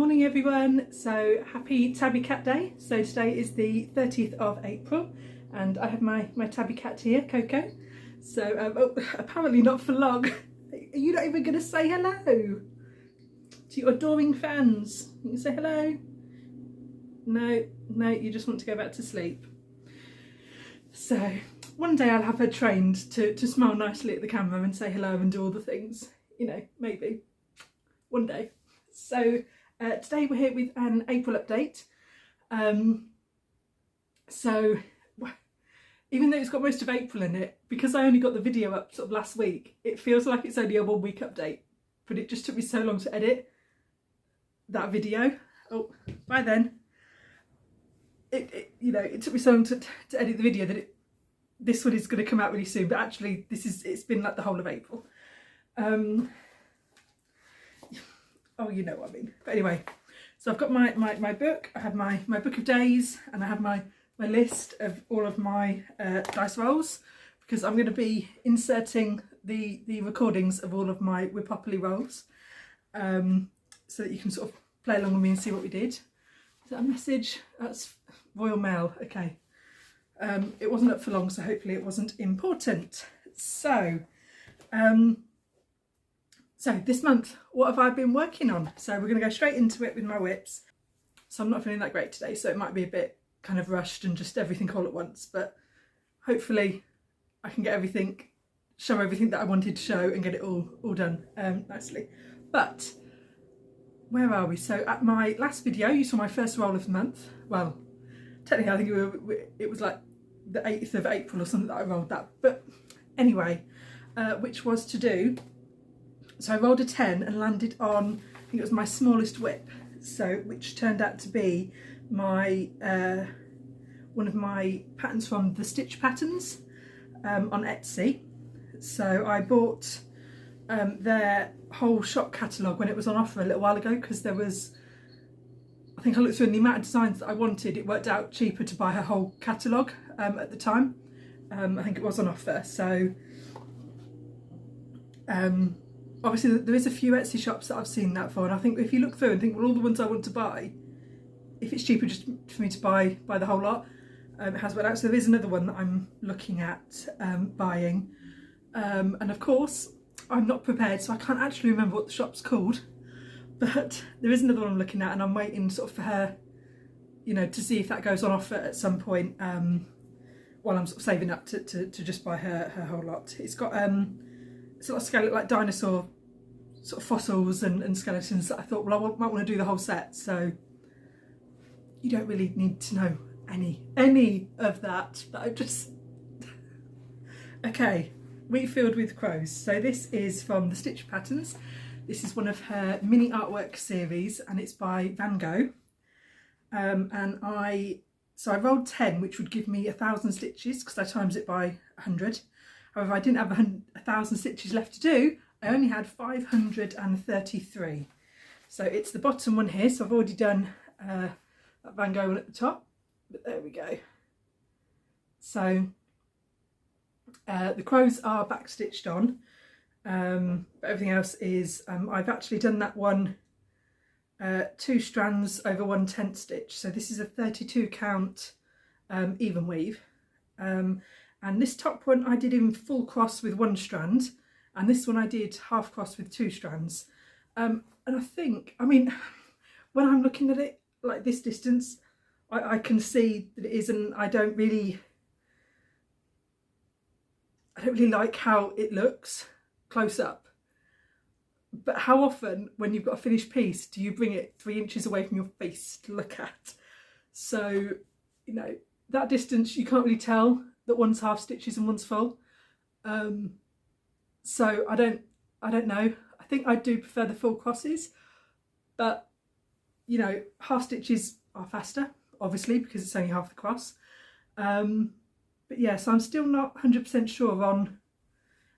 Morning everyone, so happy Tabby Cat Day. So today is the 30th of April and I have my tabby cat here, Coco. So apparently not for long. Are you not even going to say hello to your adoring fans? You can say hello. No, you just want to go back to sleep. So one day I'll have her trained to smile nicely at the camera and say hello and do all the things, you know, maybe one day. So today we're here with an April update. So even though it's got most of April in it, because I only got the video up sort of last week, it feels like it's only a 1 week update, but it just took me so long to edit that video. Oh, by then. It took me so long to edit the video that this one is going to come out really soon, but actually it's been like the whole of April. Oh, you know what I mean. But anyway, so I've got my book, I have my book of days, and I have my list of all of my dice rolls, because I'm going to be inserting the recordings of all of my Wipopoly rolls, so that you can sort of play along with me and see what we did. Is that a message? That's Royal Mail, okay. It wasn't up for long, so hopefully it wasn't important. So this month, what have I been working on? So we're going to go straight into it with my whips. So I'm not feeling that great today, so it might be a bit kind of rushed and just everything all at once, but hopefully I can get everything, show everything that I wanted to show and get it all done nicely. But where are we? So at my last video, you saw my first roll of the month. Well, technically I think it was like the 8th of April or something that I rolled that. But anyway, which was to do, so I rolled a 10 and landed on, I think it was my smallest whip, so which turned out to be my one of my patterns from the Stitch Patterns on Etsy. So I bought their whole shop catalogue when it was on offer a little while ago, because there was, I think I looked through and the amount of designs that I wanted, it worked out cheaper to buy her whole catalogue at the time. I think it was on offer, so obviously there is a few Etsy shops that I've seen that for, and I think if you look through and think, well, all the ones I want to buy, if it's cheaper just for me to buy the whole lot, it has worked out. So there is another one that I'm looking at buying, and of course I'm not prepared, so I can't actually remember what the shop's called, but there is another one I'm looking at, and I'm waiting sort of for her, you know, to see if that goes on offer at some point, while I'm sort of saving up to just buy her whole lot. It's got it's a lot of skeleton, like dinosaur sort of fossils and skeletons that I thought, well, I might want to do the whole set, so you don't really need to know any of that, but I've just okay. Wheat Filled with Crows. So this is from the Stitch Patterns. This is one of her mini artwork series, and it's by Van Gogh. And I rolled 10, which would give me 1,000 stitches because I times it by 100. However, I didn't have 1,000 stitches left to do. I only had 533. So it's the bottom one here. So I've already done that Van Gogh one at the top, but there we go. So the crows are back stitched on, but everything else is, I've actually done that one 2 strands over 1/10 stitch. So this is a 32 count even weave, and this top one I did in full cross with 1 strand, and this one I did half cross with 2 strands. And I think, I mean, when I'm looking at it like this distance, I can see that it is, and I don't really like how it looks close up. But how often, when you've got a finished piece, do you bring it 3 inches away from your face to look at? So, you know, that distance, you can't really tell that one's half stitches and one's full. So I don't know. I think I do prefer the full crosses, but you know, half stitches are faster, obviously, because it's only half the cross. But yeah, so I'm still not 100% sure on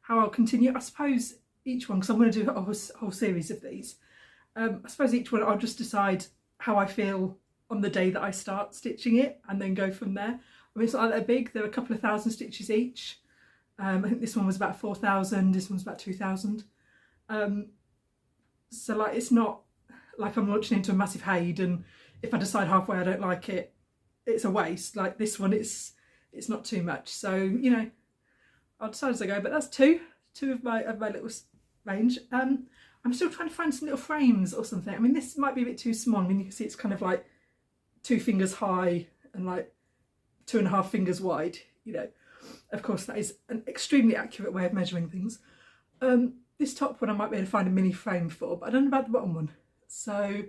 how I'll continue. I suppose each one, because I'm going to do a whole series of these, I suppose each one I'll just decide how I feel on the day that I start stitching it and then go from there. I mean, it's not like they're big, they're a couple of thousand stitches each. I think this one was about 4,000, this one's about 2,000. So like, it's not like I'm launching into a massive haid, and if I decide halfway I don't like it, it's a waste. Like this one, it's not too much. So, you know, I'll decide as I go. But that's two of my little range. I'm still trying to find some little frames or something. I mean, this might be a bit too small. I mean, you can see it's kind of like 2 fingers high and like 2.5 fingers wide, you know. Of course, that is an extremely accurate way of measuring things. This top one I might be able to find a mini frame for, but I don't know about the bottom one. So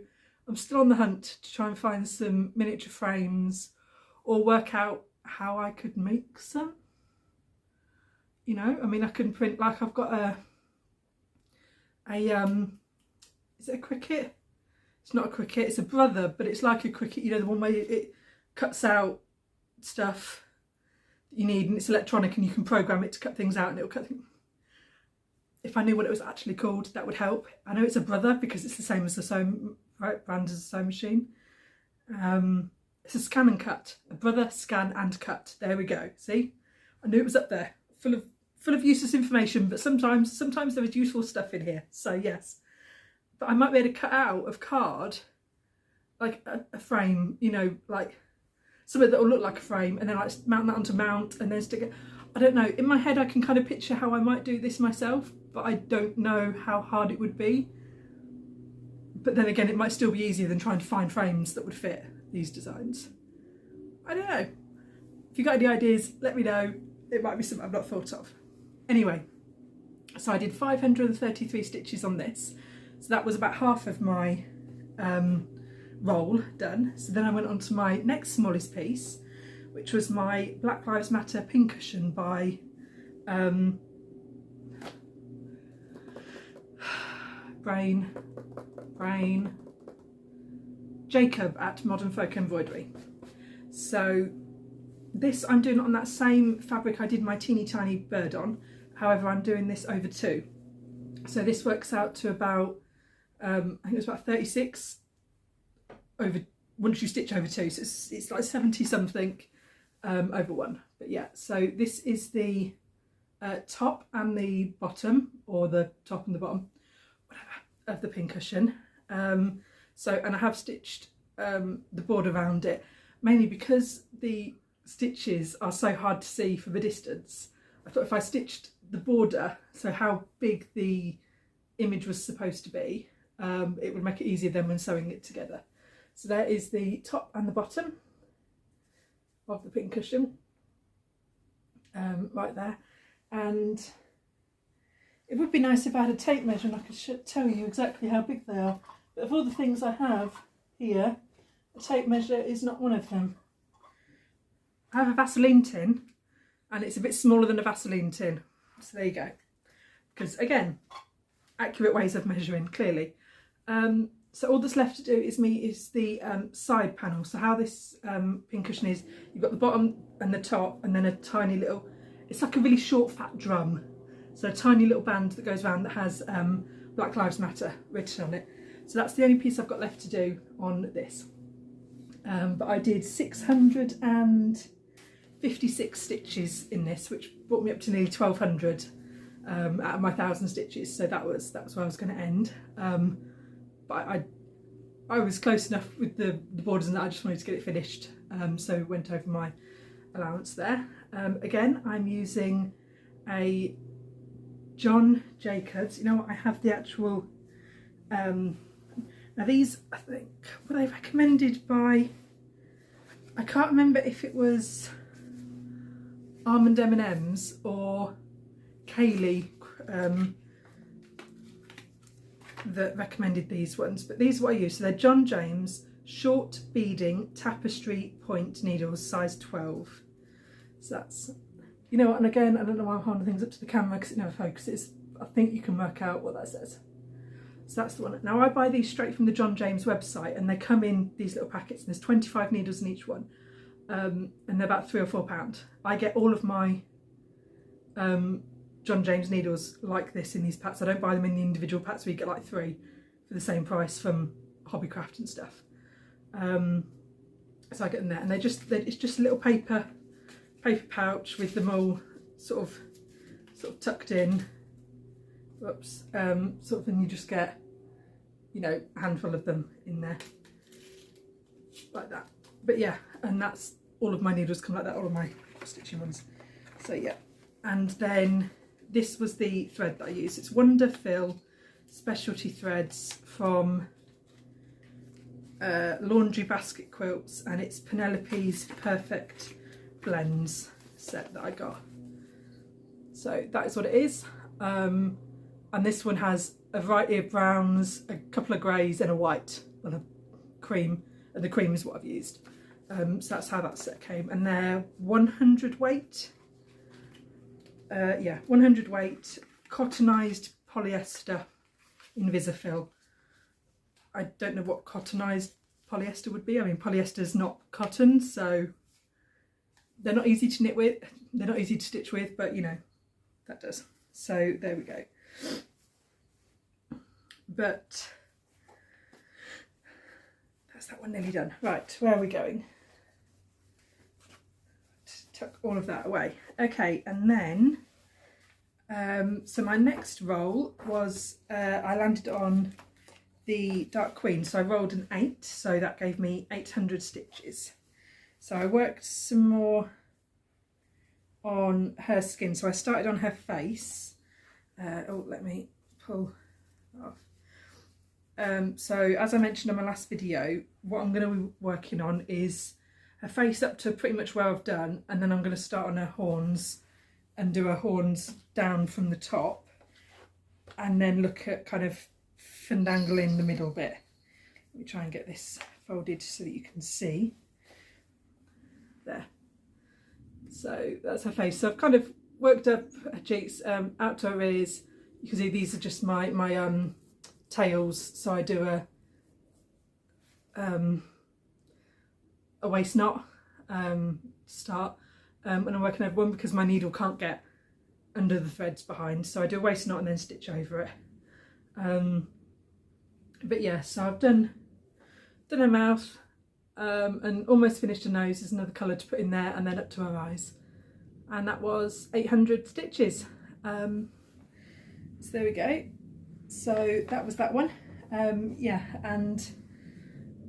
I'm still on the hunt to try and find some miniature frames or work out how I could make some. You know, I mean, I can print, like I've got a is it a cricket? It's not a cricket, it's a brother, but it's like a cricket, you know, the one where it cuts out stuff that you need, and it's electronic and you can program it to cut things out and it'll cut things. If I knew what it was actually called, that would help. I know it's a brother because it's the same as the sewing, right, brand as the sewing machine. It's a scan and cut. A brother, scan and cut. There we go. See? I knew it was up there. Full of useless information, but sometimes there is useful stuff in here. So yes. But I might be able to cut out of card like a frame, you know, like something that will look like a frame, and then like mount that onto mount and then stick it. I don't know. In my head I can kind of picture how I might do this myself, but I don't know how hard it would be. But then again, it might still be easier than trying to find frames that would fit these designs. I don't know. If you've got any ideas, let me know. It might be something I've not thought of. Anyway, so I did 533 stitches on this. So that was about half of my roll done. So then I went on to my next smallest piece, which was my Black Lives Matter pincushion by Jacob at Modern Folk Embroidery. So this I'm doing on that same fabric I did my teeny tiny bird on. However, I'm doing this over 2. So this works out to about, I think it was about 36 over, once you stitch over 2. So it's like 70 something over 1. But yeah, so this is the top and the bottom, or the top and the bottom, whatever, of the pincushion. So, and I have stitched the border around it, mainly because the stitches are so hard to see from a distance. I thought if I stitched the border, so how big the image was supposed to be, it would make it easier then when sewing it together. So there is the top and the bottom of the pincushion, right there. And it would be nice if I had a tape measure and I could tell you exactly how big they are. But of all the things I have here, a tape measure is not one of them. I have a Vaseline tin, and it's a bit smaller than a Vaseline tin. So there you go. Because again, accurate ways of measuring, clearly. So all that's left to do is the side panel. So how this pincushion is, you've got the bottom and the top, and then a tiny little, it's like a really short fat drum. So a tiny little band that goes around that has Black Lives Matter written on it. So that's the only piece I've got left to do on this. But I did 656 stitches in this, which brought me up to nearly 1200 out of my 1000 stitches. So that was where I was going to end. But I was close enough with the borders and that I just wanted to get it finished. So went over my allowance there. Again, I'm using a John Jacobs. You know what? I have the actual. Now these, I think, were they recommended by? I can't remember if it was Almond M&M's or Kaylee that recommended these ones, but these are what I use. So they're John James short beading tapestry point needles, size 12. So that's, you know what, and again, I don't know why I'm holding things up to the camera because it never focuses. I think you can work out what that says. So that's the one. Now I buy these straight from the John James website, and they come in these little packets, and there's 25 needles in each one, and they're about £3 or £4. I get all of my John James needles like this in these packs. I don't buy them in the individual packs where you get like 3 for the same price from Hobbycraft and stuff. So I get them there, and it's just a little paper pouch with them all sort of tucked in. Whoops. Sort of, and you just get you know, a handful of them in there like that. But yeah, and that's all of my needles come like that, all of my stitching ones. So yeah, and then this was the thread that I use. It's Wonderfill Specialty Threads from Laundry Basket Quilts, and it's Penelope's Perfect Blends set that I got. So that is what it is. And this one has a variety of browns, a couple of greys and a white, and a cream, and the cream is what I've used. So that's how that set came, and they're 100 weight. Yeah, 100 weight cottonized polyester Invisafill. I don't know what cottonized polyester would be. I mean, polyester is not cotton, so they're not easy to knit with, they're not easy to stitch with, but you know, that does. So there we go. But that's that one nearly done. Right, where are we going? Tuck all of that away. Okay, and then so my next roll was I landed on the Dark Queen, so I rolled an 8, so that gave me 800 stitches. So I worked some more on her skin, so I started on her face. Oh, let me pull off. So as I mentioned in my last video, what I'm going to be working on is her face up to pretty much where I've done, and then I'm going to start on her horns and do her horns down from the top, and then look at kind of findangling the middle bit. Let me try and get this folded so that you can see. There. So that's her face. So I've kind of worked up her cheeks, out to her ears. You can see these are just my tails. So I do a waist knot to start, and I'm working over one because my needle can't get under the threads behind. So I do a waist knot and then stitch over it. But yeah, so I've done her mouth, and almost finished her nose. There's another colour to put in there, and then up to her eyes, and that was 800 stitches. So there we go. So that was that one. Yeah, and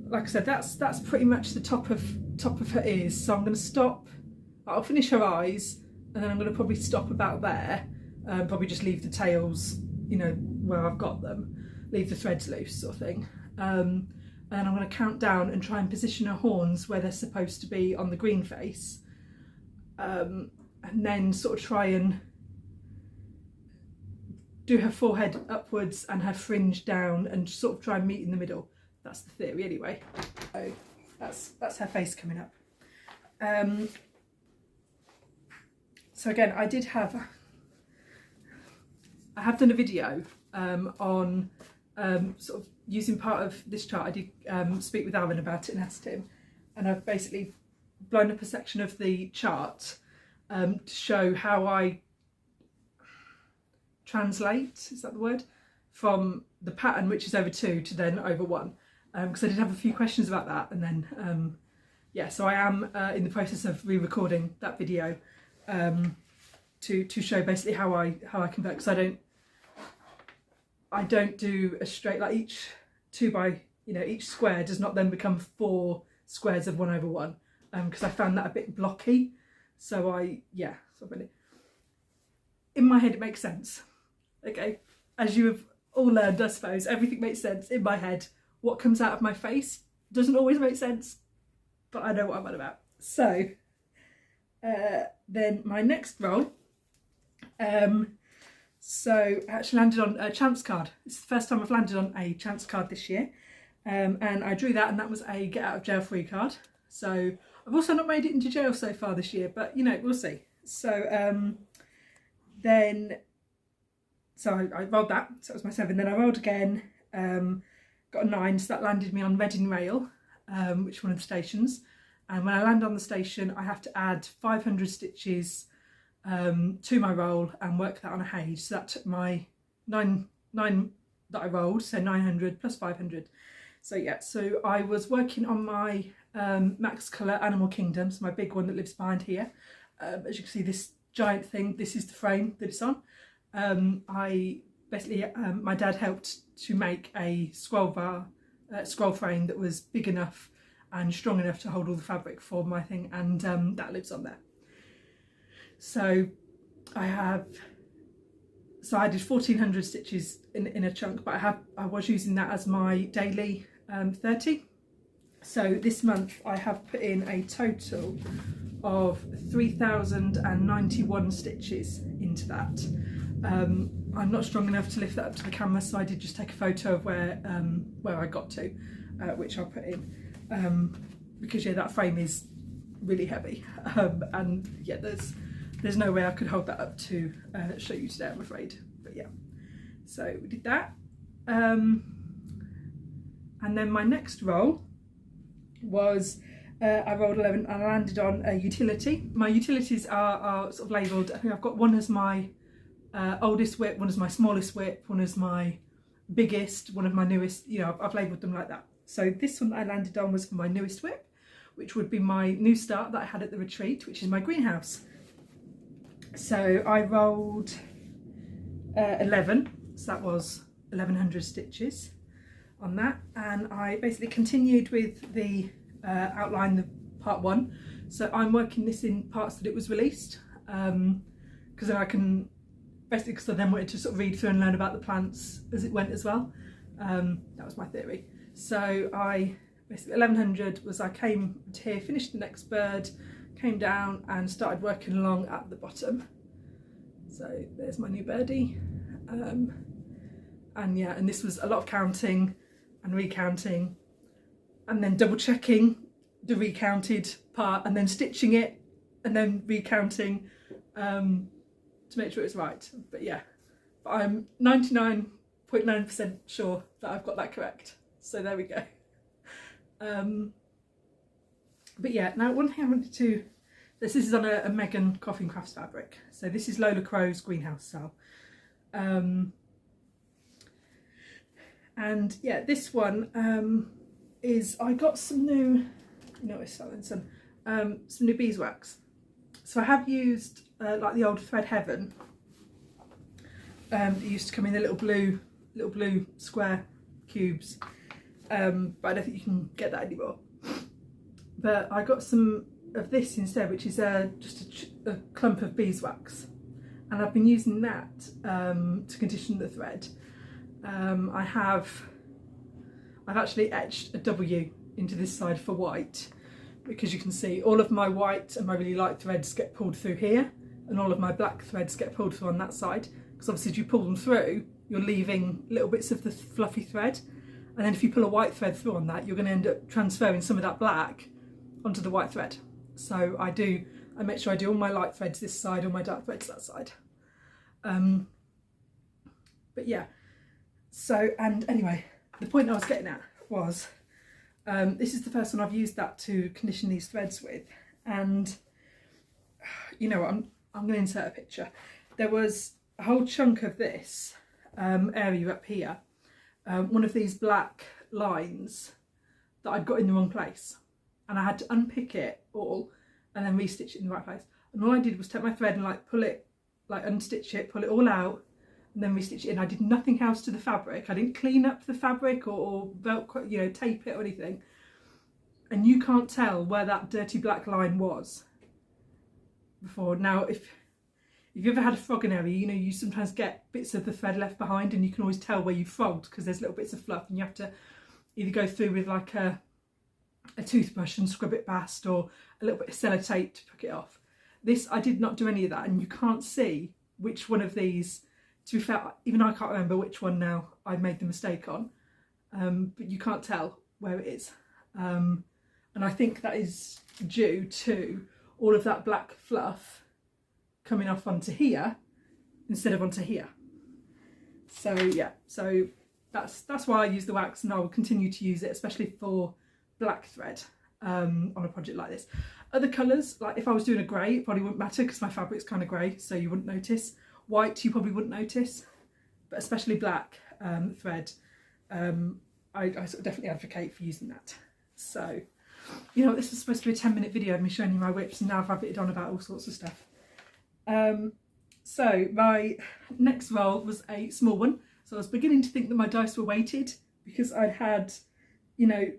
like I said, that's pretty much the top of her ears. So I'm going to stop. I'll finish her eyes, and then I'm going to probably stop about there. Probably just leave the tails, you know, where I've got them. Leave the threads loose, sort of thing. And I'm going to count down and try and position her horns where they're supposed to be on the green face, and then sort of try and do her forehead upwards and her fringe down, and sort of try and meet in the middle. That's the theory anyway. So that's her face coming up. So again, I have done a video on sort of using part of this chart. I did speak with Alan about it and asked him, and I've basically blown up a section of the chart to show how I translate, is that the word, from the pattern, which is over 2, to then over 1, because I did have a few questions about that. And then yeah, so I am in the process of re-recording that video to show basically how I convert, because I don't do a straight, like each 2 by, you know, each square does not then become 4 squares of 1 over 1, because I found that a bit blocky. So yeah, so in my head it makes sense. Okay, as you have all learned, I suppose, everything makes sense in my head. What comes out of my face doesn't always make sense, but I know what I'm on about. So then my next roll, so I actually landed on a chance card. It's the first time I've landed on a chance card this year, and I drew that, and that was a get out of jail free card. So I've also not made it into jail so far this year, but you know, we'll see. So then I rolled that, so it was my 7. Then I rolled again, got a 9, so that landed me on Reading Rail, which is one of the stations. And when I land on the station, I have to add 500 stitches to my roll and work that on a Hage. So that took my 9 that I rolled, so 900 plus 500. So yeah, so I was working on my Max Colour Animal Kingdom, so my big one that lives behind here. As you can see, this giant thing, this is the frame that it's on. I basically my dad helped to make a scroll frame that was big enough and strong enough to hold all the fabric for my thing, and that lives on there. So I did 1400 stitches in a chunk, but I was using that as my daily 30. So this month I have put in a total of 3091 stitches into that. I'm not strong enough to lift that up to the camera, so I did just take a photo of where I got to, which I'll put in, because yeah, that frame is really heavy, and yeah, there's no way I could hold that up to show you today, I'm afraid. But yeah, so we did that, and then my next roll was I rolled 11 and I landed on a utility. My utilities are sort of labelled. I think I've got one as my oldest whip, one as my smallest whip, one as my biggest, one of my newest, you know, I've labelled them like that. So this one that I landed on was for my newest whip, which would be my new start that I had at the retreat, which is my greenhouse. So I rolled 11, so that was 1100 stitches on that, and I basically continued with the outline, the part 1. So I'm working this in parts that it was released, because then I can basically, because I then wanted to sort of read through and learn about the plants as it went as well. That was my theory. So I basically 1100 was I came to here, finished the next bird, came down and started working along at the bottom. So there's my new birdie, and yeah, and this was a lot of counting and recounting, and then double checking the recounted part, and then stitching it, and then recounting to make sure it's right. But yeah, but I'm 99.9% sure that I've got that correct. So there we go. But yeah, now one thing I wanted to, this is on a Megan Coffee and Crafts fabric. So this is Lola Crow's greenhouse style. And yeah, this one is, I got some new, some new beeswax. So I have used like the old Thread Heaven. It used to come in the little blue square cubes, but I don't think you can get that anymore. But I got some of this instead, which is just a clump of beeswax, and I've been using that to condition the thread. I've actually etched a W into this side for white, because you can see all of my white and my really light threads get pulled through here, and all of my black threads get pulled through on that side, because obviously if you pull them through, you're leaving little bits of the fluffy thread, and then if you pull a white thread through on that, you're going to end up transferring some of that black onto the white thread. So I make sure I do all my light threads this side, all my dark threads that side. But yeah, so, and anyway, the point I was getting at was, this is the first one I've used that to condition these threads with, and you know what, I'm going to insert a picture. There was a whole chunk of this area up here, one of these black lines that I'd got in the wrong place, and I had to unpick it all and then restitch it in the right place. And all I did was take my thread and like pull it, like unstitch it, pull it all out, and then restitch it in. I did nothing else to the fabric. I didn't clean up the fabric or Velcro, tape it or anything. And you can't tell where that dirty black line was before. Now, if you've ever had a frogging area, you sometimes get bits of the thread left behind, and you can always tell where you frogged because there's little bits of fluff, and you have to either go through with like a toothbrush and scrub it past, or a little bit of sellotape to pick it off. This, I did not do any of that, and you can't see which one of these, to be fair, even I can't remember which one now I made the mistake on, but you can't tell where it is. And I think that is due to all of that black fluff coming off onto here instead of onto here. So yeah, so that's why I use the wax, and I will continue to use it, especially for black thread on a project like this. Other colours, like if I was doing a grey, it probably wouldn't matter because my fabric's kind of grey, so you wouldn't notice. White, you probably wouldn't notice, but especially black thread, I sort of definitely advocate for using that. So, this was supposed to be a 10-minute video of me showing you my whips, and now I've rabbited on about all sorts of stuff. So my next roll was a small one. So I was beginning to think that my dice were weighted because I'd had, you know,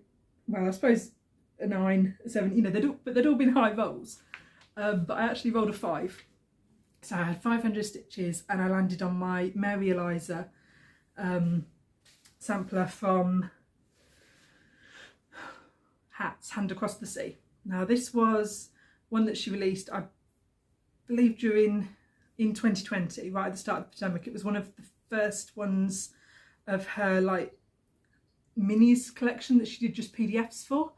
well, I suppose a 9, a 7, you know, they'd all been high rolls. But I actually rolled a 5. So I had 500 stitches and I landed on my Mary Eliza sampler from Hats, Hand Across the Sea. Now this was one that she released, I believe, in 2020, right at the start of the pandemic. It was one of the first ones of her like minis collection that she did just PDFs for.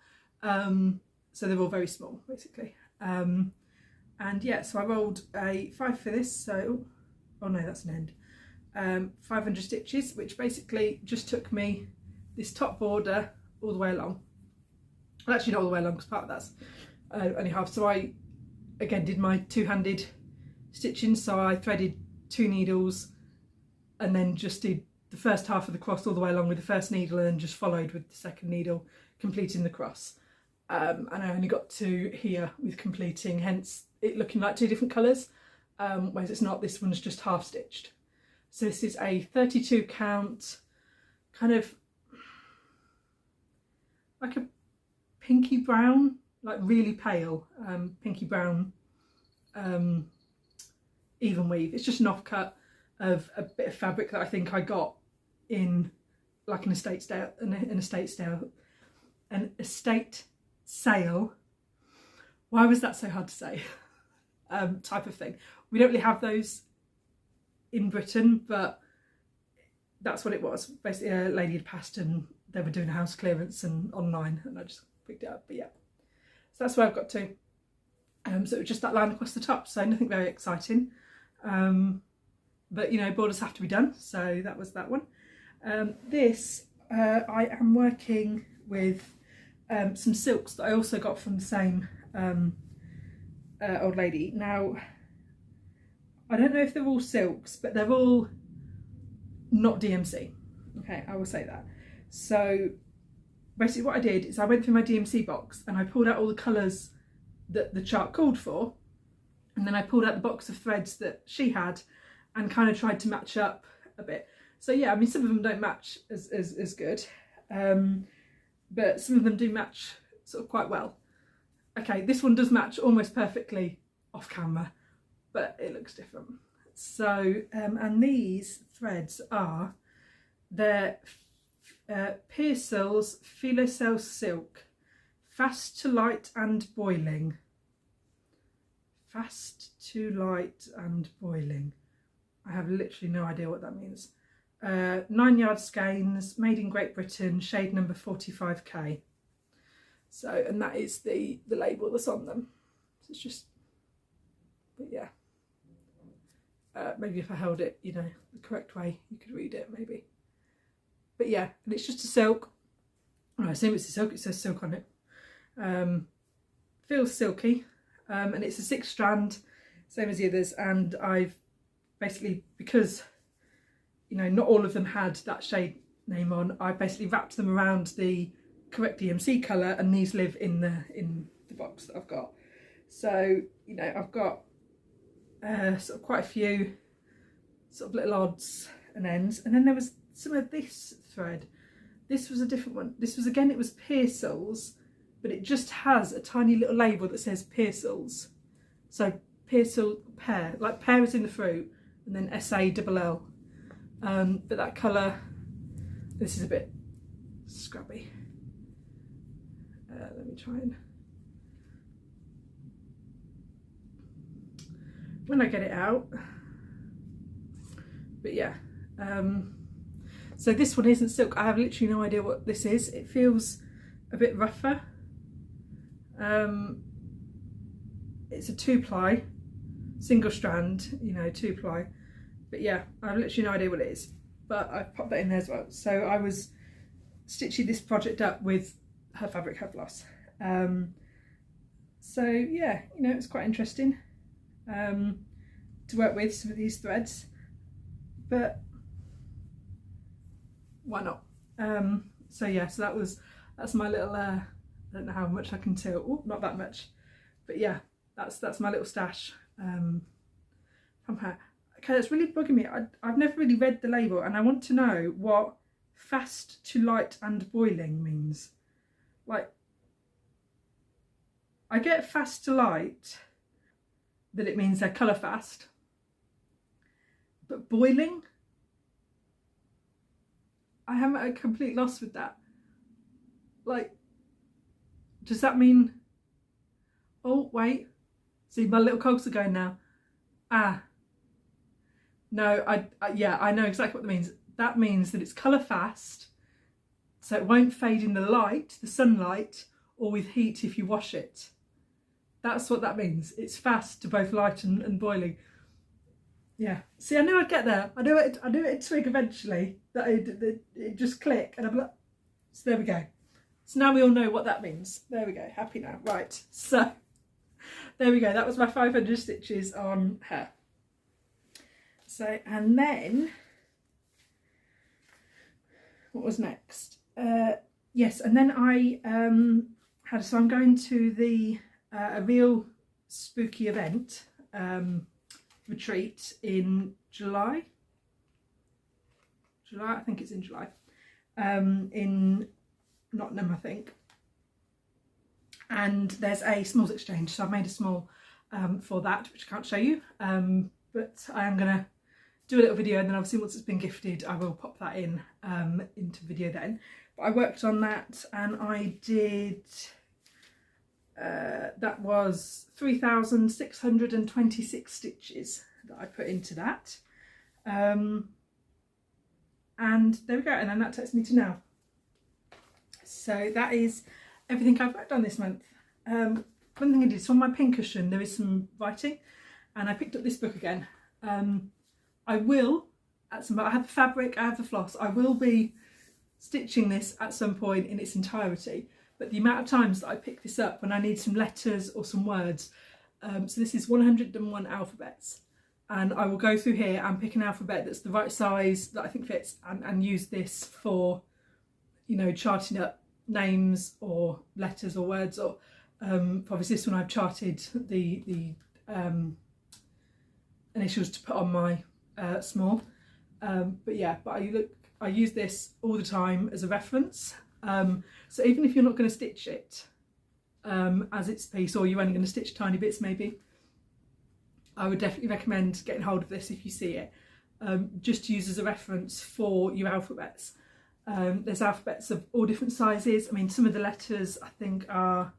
So they're all very small, basically. And yeah, so I rolled a 5 for this. So, oh no, that's an end. 500 stitches, which basically just took me this top border all the way along. Well, actually not all the way along, because part of that's only half. So I, again, did my two-handed stitching. So I threaded 2 needles and then just did the first half of the cross all the way along with the first needle and then just followed with the second needle, completing the cross. And I only got to here with completing, hence it looking like 2 different colours, whereas it's not. This one's just half stitched. So this is a 32 count, kind of like a pinky brown, like really pale pinky brown even weave. It's just an offcut of a bit of fabric that I think I got in like an estate sale. Why was that so hard to say? Type of thing. We don't really have those in Britain, but that's what it was. Basically a lady had passed and they were doing a house clearance and online, and I just picked it up. But yeah, so that's where I've got to. So it was just that line across the top, so nothing very exciting. But you know, borders have to be done, so that was that one. This I am working with some silks that I also got from the same old lady. Now, I don't know if they're all silks, but they're all not DMC. Okay, I will say that. So basically what I did is I went through my DMC box and I pulled out all the colours that the chart called for, and then I pulled out the box of threads that she had and kind of tried to match up a bit. So yeah, I mean, some of them don't match as good, but some of them do match sort of quite well. Okay, this one does match almost perfectly off camera, but it looks different. So, and these threads are, they're Pearsall's Philocell Silk, Fast to Light and Boiling. Fast to Light and Boiling. I have literally no idea what that means. 9-yard skeins, made in Great Britain, shade number 45K. So, and that is the label that's on them. So it's just, but yeah. Maybe if I held it, you know, the correct way, you could read it maybe. But yeah, and it's just a silk. Oh, I assume it's a silk, it says silk on it. Feels silky, and it's a 6 strand, same as the others. And I've basically, because, you know, not all of them had that shade name on, I basically wrapped them around the correct DMC colour, and these live in the box that I've got. So, you know, I've got sort of quite a few sort of little odds and ends. And then there was some of this thread. This was a different one. This was, again, it was Pearsall's, but it just has a tiny little label that says Pearsall's. So Pearsall pear, like pear is in the fruit, and then SALL. But that colour, this is a bit scrubby. Let me try and, when I get it out. But yeah, so this one isn't silk. I have literally no idea what this is. It feels a bit rougher. It's a 2-ply, single strand, you know, 2-ply. But yeah, I have literally no idea what it is. But I've popped that in there as well. So I was stitching this project up with her fabric, her floss. So yeah, you know, it's quite interesting to work with some of these threads, but why not? So yeah, so that's my little I don't know how much I can tilt. Oh, not that much, but yeah, that's my little stash from her. okay, that's really bugging me. I've never really read the label, and I want to know what fast to light and boiling means. Like, I get fast to light, that it means they're colour fast, but boiling, I am at a complete loss with that. Like, does that mean, oh wait, see my little cogs are going now. Ah, no, yeah, I know exactly what that means. That means that it's colour fast, so it won't fade in the light, the sunlight, or with heat if you wash it. That's what that means. It's fast to both light and boiling. Yeah. See, I knew I'd get there. I knew it'd twig eventually. That it just click, and I'm like, so there we go. So now we all know what that means. There we go. Happy now. Right. So there we go. That was my 500 stitches on her. So, and then what was next? Yes, and then I so I'm going to the a real spooky event retreat in July. I think it's in July, in Nottingham, I think. And there's a smalls exchange, so I've made a small for that, which I can't show you, but I am gonna do a little video, and then obviously once it's been gifted I will pop that in into video then. But I worked on that, and I did that was 3,626 stitches that I put into that, and there we go, and then that takes me to now. So that is everything I've worked on this month. One thing I did, so on my pincushion there is some writing, and I picked up this book again. I will, I have the fabric, I have the floss, I will be stitching this at some point in its entirety, but the amount of times that I pick this up when I need some letters or some words, so this is 101 alphabets, and I will go through here and pick an alphabet that's the right size that I think fits, and use this for, you know, charting up names or letters or words, or for obviously this one I've charted the initials to put on my small, but yeah, but I use this all the time as a reference, so even if you're not going to stitch it as its piece, or you're only going to stitch tiny bits maybe, I would definitely recommend getting hold of this if you see it, just to use as a reference for your alphabets. There's alphabets of all different sizes. I mean, some of the letters I think are,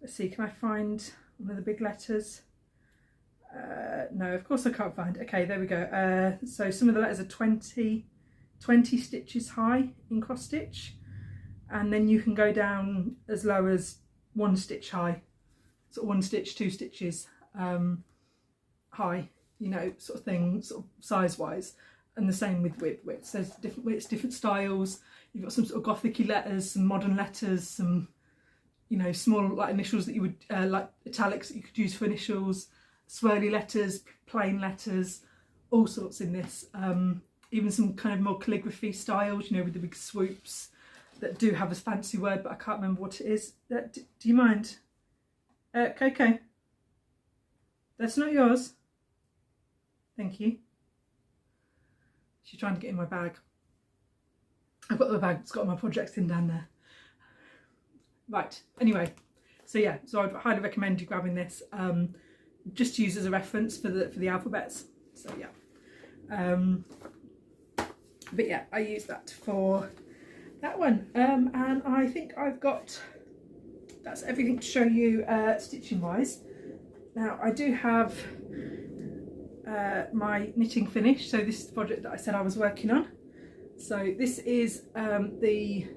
let's see, can I find one of the big letters? No, of course I can't find. Okay, there we go. So some of the letters are 20 stitches high in cross stitch, and then you can go down as low as 1 stitch high, sort of 1 stitch, 2 stitches high, you know, sort of thing, sort of size wise. And the same with widths. There's different widths, different styles. You've got some sort of gothic-y letters, some modern letters, some, you know, small like initials that you would like italics that you could use for initials, swirly letters, plain letters, all sorts in this. Even some kind of more calligraphy styles, you know, with the big swoops that do have a fancy word, but I can't remember what it is. Do you mind? Coco, that's not yours. Thank you. She's trying to get in my bag. I've got the bag that's got all my projects in down there. Right, anyway, so yeah, so I'd highly recommend you grabbing this, just to use as a reference for the alphabets. So yeah, but yeah, I use that for that one, and I think I've got, that's everything to show you stitching wise. Now I do have my knitting finished, so this is the project that I said I was working on. So this is the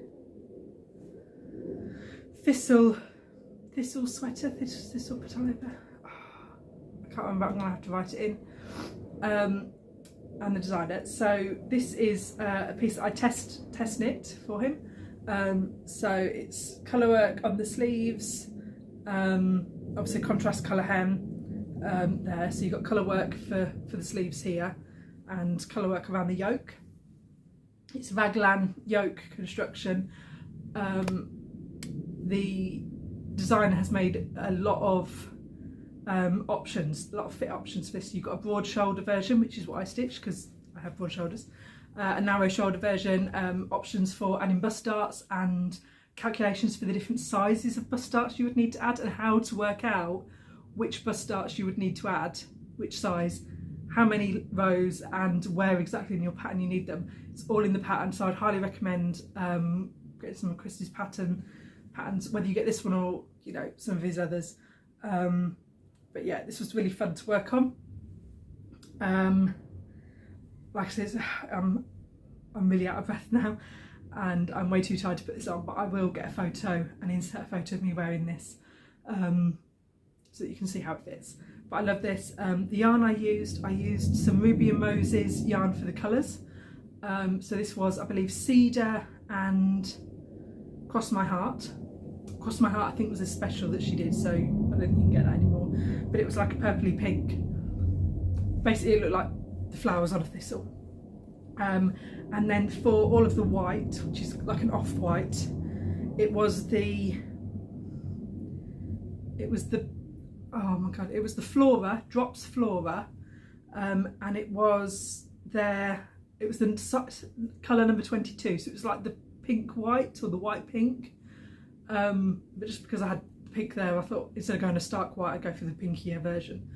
thistle sweater, thistle pullover. I can't remember, I'm gonna have to write it in, and the designer. So this is a piece that I test knit for him. So it's colour work on the sleeves, obviously contrast colour hem there, so you've got colour work for the sleeves here, and colour work around the yoke. It's raglan yoke construction. The designer has made a lot of options, a lot of fit options for this. You've got a broad shoulder version, which is what I stitched because I have broad shoulders, a narrow shoulder version, options for adding bust darts and calculations for the different sizes of bust darts you would need to add and how to work out which bust darts you would need to add, which size, how many rows and where exactly in your pattern you need them. It's all in the pattern, so I'd highly recommend getting some of Christy's patterns, whether you get this one or, you know, some of his others. But yeah, this was really fun to work on. Like I said, I'm really out of breath now and I'm way too tired to put this on, but I will get a photo and insert a photo of me wearing this so that you can see how it fits. But I love this. The yarn I used some Ruby and Moses yarn for the colours. So this was, I believe, Cedar and Cross My Heart. Cross My Heart I think was a special that she did, so I don't think you can get that anymore. But it was like a purpley pink. Basically it looked like the flowers on a thistle. And then for all of the white, which is like an off-white, it was the oh my god, it was the Flora, Drops Flora, and it was the colour number 22, so it was like the pink white or the white pink, but just because I had pink there, I thought instead of going a stark white I'd go for the pinkier version.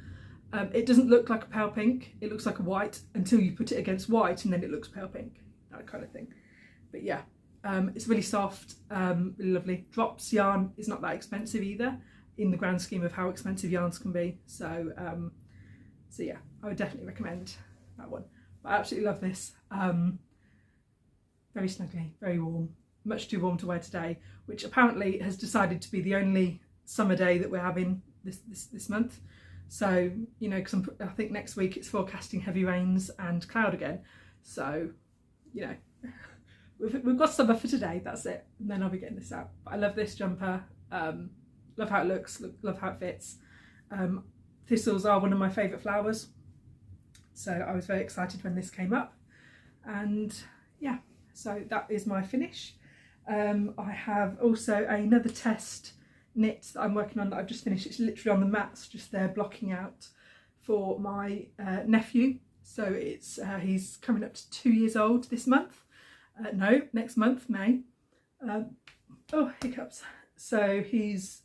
It doesn't look like a pale pink, it looks like a white until you put it against white and then it looks pale pink, that kind of thing. But yeah, it's really soft, really lovely. Drops yarn is not that expensive either in the grand scheme of how expensive yarns can be, so so yeah, I would definitely recommend that one. But I absolutely love this. Very snuggly, very warm, much too warm to wear today, which apparently has decided to be the only summer day that we're having this month. So, you know, because I think next week it's forecasting heavy rains and cloud again. So, you know, we've got summer for today, that's it. And then I'll be getting this out. But I love this jumper. Love how it looks, love how it fits. Thistles are one of my favourite flowers. So I was very excited when this came up. And yeah, so that is my finish. I have also another test knit that I'm working on that I've just finished. It's literally on the mats just there blocking out for my nephew. So it's he's coming up to 2 years old this month. No, next month, May. Oh, hiccups. So he's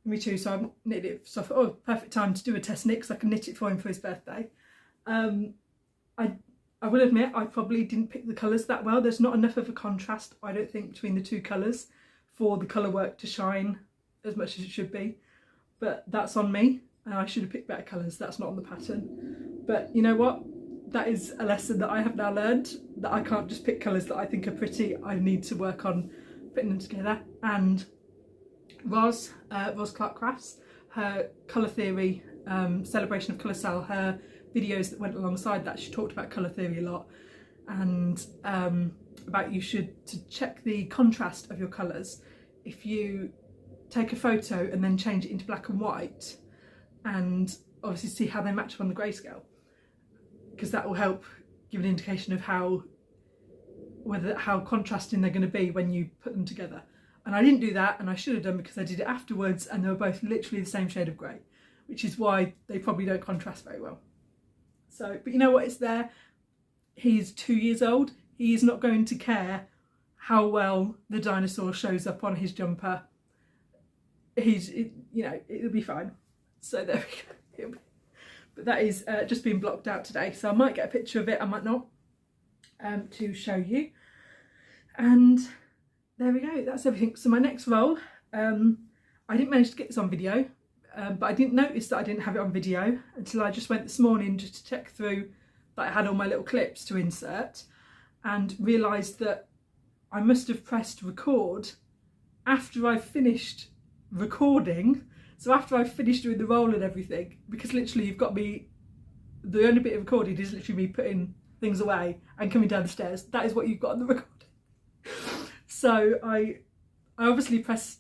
me too, so I've knitted it, so I thought, oh, perfect time to do a test knit because I can knit it for him for his birthday. I will admit I probably didn't pick the colours that well. There's not enough of a contrast, I don't think, between the two colours for the colour work to shine as much as it should be. But that's on me. I should have picked better colours. That's not on the pattern. But you know what? That is a lesson that I have now learned, that I can't just pick colours that I think are pretty. I need to work on putting them together. And Roz Clark Crafts, her colour theory, celebration of colour cell, her videos that went alongside that, she talked about colour theory a lot, and about you should to check the contrast of your colours. If you take a photo and then change it into black and white, and obviously see how they match up on the grayscale, because that will help give an indication of how contrasting they're going to be when you put them together. And I didn't do that, and I should have done, because I did it afterwards and they were both literally the same shade of grey, which is why they probably don't contrast very well. So, but you know what, it's there. He's 2 years old. He is not going to care how well the dinosaur shows up on his jumper. You know, it'll be fine. So there we go. But that is just been blocked out today, so I might get a picture of it, I might not, to show you. And there we go, that's everything. So my next roll, I didn't manage to get this on video, but I didn't notice that I didn't have it on video until I just went this morning just to check through that I had all my little clips to insert, and realised that I must have pressed record after I finished recording. So after I've finished doing the roll and everything, because literally you've got me, the only bit of recording is literally me putting things away and coming down the stairs. That is what you've got on the recording. So I obviously pressed,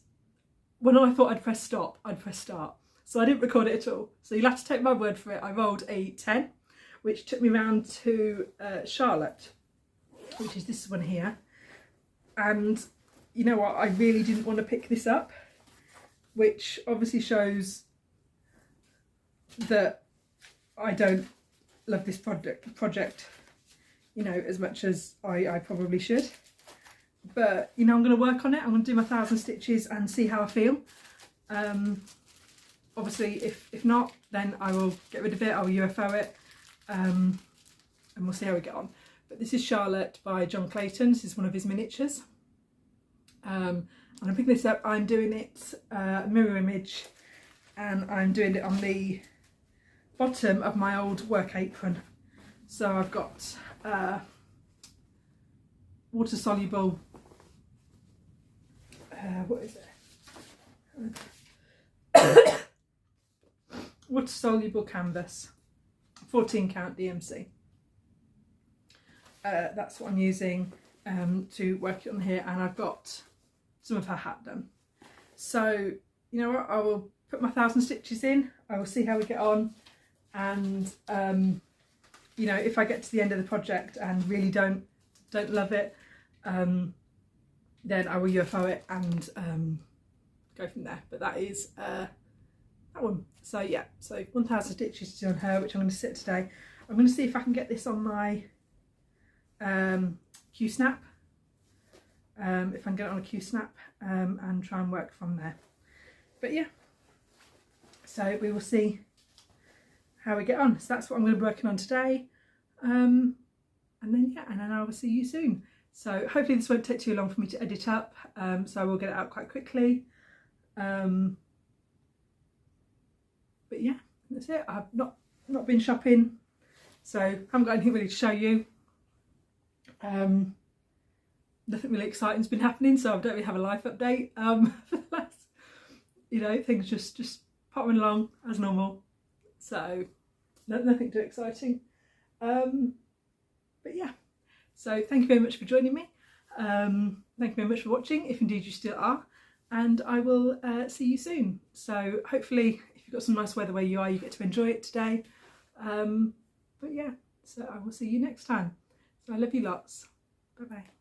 when I thought I'd press stop, I'd press start. So I didn't record it at all. So you'll have to take my word for it. I rolled a 10, which took me round to Charlotte, which is this one here. And you know what, I really didn't want to pick this up, which obviously shows that I don't love this project, you know, as much as I probably should. But, you know, I'm going to work on it. I'm going to do my 1,000 stitches and see how I feel. Obviously, if not, then I will get rid of it. I'll UFO it, and we'll see how we get on. But this is Charlotte by John Clayton. This is one of his miniatures. And I'm picking this up. I'm doing it mirror image, and I'm doing it on the bottom of my old work apron. So I've got water soluble, what is it? Water soluble canvas, 14 count DMC. That's what I'm using to work it on here, and I've got some of her hat done. So you know what, I will put my 1,000 stitches in, I will see how we get on, and you know, if I get to the end of the project and really don't love it, then I will UFO it and go from there. But that is that one. So yeah, so 1,000 stitches to do on her, which I'm going to sit today. I'm going to see if I can get this on my Q-snap, if I can get it on a Q-snap, and try and work from there. But yeah, so we will see how we get on. So that's what I'm going to be working on today, and then yeah, and then I will see you soon. So hopefully this won't take too long for me to edit up, so I will get it out quite quickly. But yeah, that's it. I've not been shopping, so I haven't got anything really to show you. Nothing really exciting's been happening, so I don't really have a life update. For the last, you know, things just popping along as normal. So nothing too exciting. But yeah, so thank you very much for joining me. Thank you very much for watching, if indeed you still are, and I will see you soon. So hopefully, if you've got some nice weather where you are, you get to enjoy it today. But yeah, so I will see you next time. So I love you lots. Bye bye.